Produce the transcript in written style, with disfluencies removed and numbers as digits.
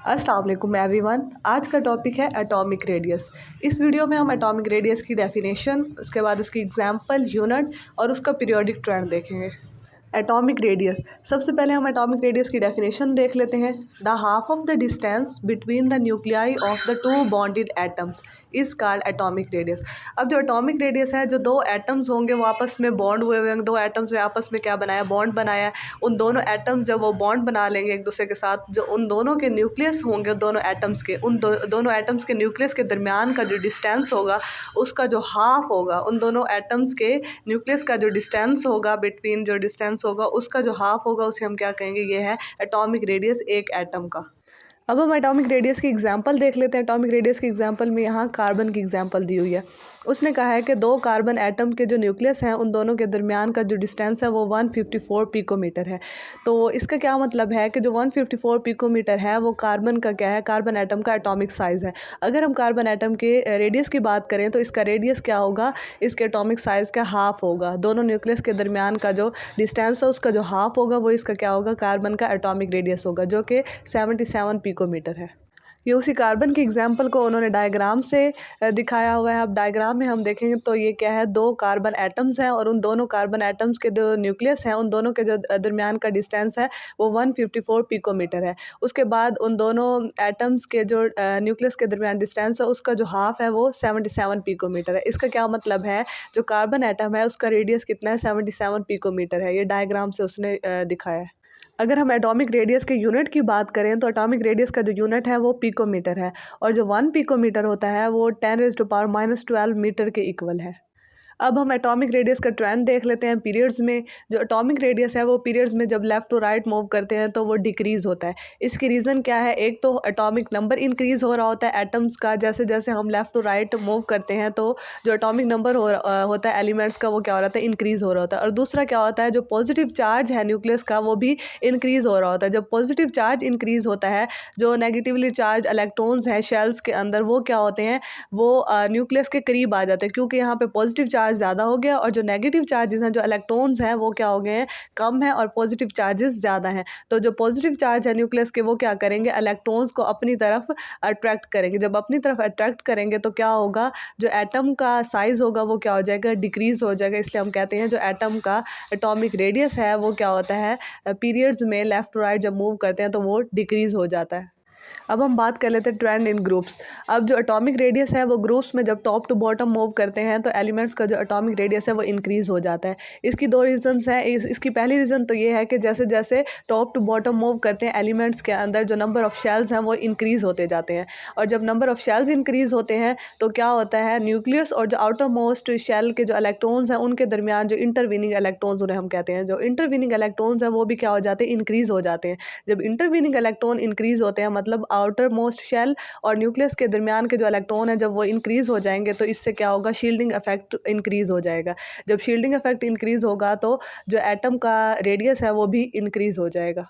अस्सलाम वालेकुम एवरीवन। आज का टॉपिक है एटॉमिक रेडियस। इस वीडियो में हम एटॉमिक रेडियस की डेफिनेशन, उसके बाद उसकी एग्जांपल, यूनिट और उसका पीरियोडिक ट्रेंड देखेंगे। एटॉमिक रेडियस, सबसे पहले हम एटॉमिक रेडियस की डेफिनेशन देख लेते हैं। The half of the distance between the nuclei of the two bonded atoms is called atomic radius. अब जो एटॉमिक रेडियस है, जो दो एटम्स होंगे वो आपस में बॉन्ड हुए होंगे, दो एटम्स ने आपस में क्या बनाया, बॉन्ड बनाया। उन दोनों एटम्स जब वो बॉन्ड बना लेंगे एक दूसरे के साथ, जो उन दोनों के न्यूक्लियस होंगे दोनों एटम्स के, उन दोनों एटम्स के न्यूक्लियस के दरमियान का जो डिस्टेंस होगा उसका जो हाफ होगा, उन दोनों एटम्स के न्यूक्लियस का जो डिस्टेंस होगा, बिटवीन जो डिस्टेंस होगा उसका जो हाफ होगा, उसे हम क्या कहेंगे, ये है एटॉमिक रेडियस एक एटम का। अब हम एटॉमिक रेडियस की एग्जांपल देख लेते हैं। एटॉमिक रेडियस की एग्जांपल में यहाँ कार्बन की एग्जांपल दी हुई है। उसने कहा है कि दो कार्बन एटम के जो न्यूक्लियस हैं उन दोनों के दरमियान का जो डिस्टेंस है वो 154 पिकोमीटर है। तो इसका क्या मतलब है कि जो 154 पिकोमीटर है वो कार्बन का क्या है, कार्बन एटम का एटॉमिक साइज़ है। अगर हम कार्बन एटम के रेडियस की बात करें तो इसका रेडियस क्या होगा, इसके एटॉमिक साइज़ का हाफ होगा। दोनों न्यूक्लियस के दरमियान का जो डिस्टेंस है उसका जो हाफ होगा वो इसका क्या होगा, कार्बन का एटॉमिक रेडियस होगा, जो कि 77 पिकोमीटर है। ये उसी कार्बन की एग्जांपल को उन्होंने डायग्राम से दिखाया हुआ है। अब डायग्राम में हम देखेंगे तो ये क्या है, दो कार्बन एटम्स हैं और उन दोनों कार्बन एटम्स के जो न्यूक्लियस हैं उन दोनों के जो दरमियान का डिस्टेंस है वो 154 पिकोमीटर है। उसके बाद उन दोनों एटम्स के जो न्यूक्लियस के दरमियान डिस्टेंस है उसका जो हाफ है वो 77 पिकोमीटर है। इसका क्या मतलब है, जो कार्बन एटम है उसका रेडियस कितना है, 77 पिकोमीटर है। ये डायग्राम से उसने दिखाया है। अगर हम एटॉमिक रेडियस के यूनिट की बात करें तो एटॉमिक रेडियस का जो यूनिट है वो पिकोमीटर है और जो 1 पिकोमीटर होता है वो 10⁻⁻12 मीटर के इक्वल है। अब हम एटॉमिक रेडियस का ट्रेंड देख लेते हैं पीरियड्स में। जो एटॉमिक रेडियस है वो पीरियड्स में जब लेफ़्ट टू राइट मूव करते हैं तो वो डिक्रीज़ होता है। इसकी रीज़न क्या है, एक तो एटॉमिक नंबर इंक्रीज़ हो रहा होता है एटम्स का, जैसे जैसे हम लेफ़्ट टू राइट मूव करते हैं तो जो एटॉमिक नंबर होता है एलिमेंट्स का वो क्या हो रहा होता है, इंक्रीज़ हो रहा होता है। और दूसरा क्या होता है, जो पॉजिटिव चार्ज है न्यूक्लियस का वो भी इंक्रीज़ हो रहा होता है। जब पॉजिटिव चार्ज इंक्रीज़ होता है, जो नेगेटिवली चार्ज इलेक्ट्रॉन्स हैं शेल्स के अंदर वो क्या होते हैं, वो न्यूक्लियस के करीब आ जाते हैं, क्योंकि यहाँ पे पॉजिटिव चार्ज ज़्यादा हो गया और जो नेगेटिव चार्जेस हैं, जो इलेक्ट्रॉन्स हैं वो क्या हो गए हैं, कम है और पॉजिटिव चार्जेस ज़्यादा हैं। तो जो पॉजिटिव चार्ज है न्यूक्लियस के वो क्या करेंगे, इलेक्ट्रॉन्स को अपनी तरफ अट्रैक्ट करेंगे। जब अपनी तरफ अट्रैक्ट करेंगे तो क्या होगा, जो एटम का साइज़ होगा वो क्या हो जाएगा, डिक्रीज़ हो जाएगा। इसलिए हम कहते हैं जो एटम का एटॉमिक रेडियस है वो क्या होता है, पीरियड्स में लेफ़्ट टू राइट जब मूव करते हैं तो वो डिक्रीज़ हो जाता है। अब हम बात कर लेते हैं ट्रेंड इन ग्रुप्स। अब जो एटॉमिक रेडियस है वो ग्रुप्स में जब टॉप टू बॉटम मूव करते हैं तो एलिमेंट्स का जो एटॉमिक रेडियस है वो इंक्रीज़ हो जाता है। इसकी दो रीज़न्स हैं। इसकी पहली रीज़न तो ये है कि जैसे जैसे टॉप टू बॉटम मूव करते हैं एलिमेंट्स के अंदर जो नंबर ऑफ़ शेल्स हैं वो इंक्रीज़ होते जाते हैं और जब नंबर ऑफ़ शेल्स इंक्रीज़ होते हैं तो क्या होता है, न्यूक्लियस और जो आउटर मोस्ट शेल के जो इलेक्ट्रॉन्स हैं उनके दरमियान जो इंटरवीनिंग इलेक्ट्रॉन्स उन्हें हम कहते हैं, जो इंटरवीनिंग इलेक्ट्रॉन्स हैं वो भी क्या हो जाते हैं, इंक्रीज़ हो जाते हैं। जब इंटरवीनिंग इलेक्ट्रॉन इंक्रीज़ होते हैं मतलब आउटर मोस्ट शेल और न्यूक्लियस के दरमियान के जो इलेक्ट्रॉन है जब वो इंक्रीज़ हो जाएंगे तो इससे क्या होगा, शील्डिंग इफेक्ट इंक्रीज़ हो जाएगा। जब शील्डिंग इफेक्ट इंक्रीज़ होगा तो जो एटम का रेडियस है वो भी इंक्रीज़ हो जाएगा।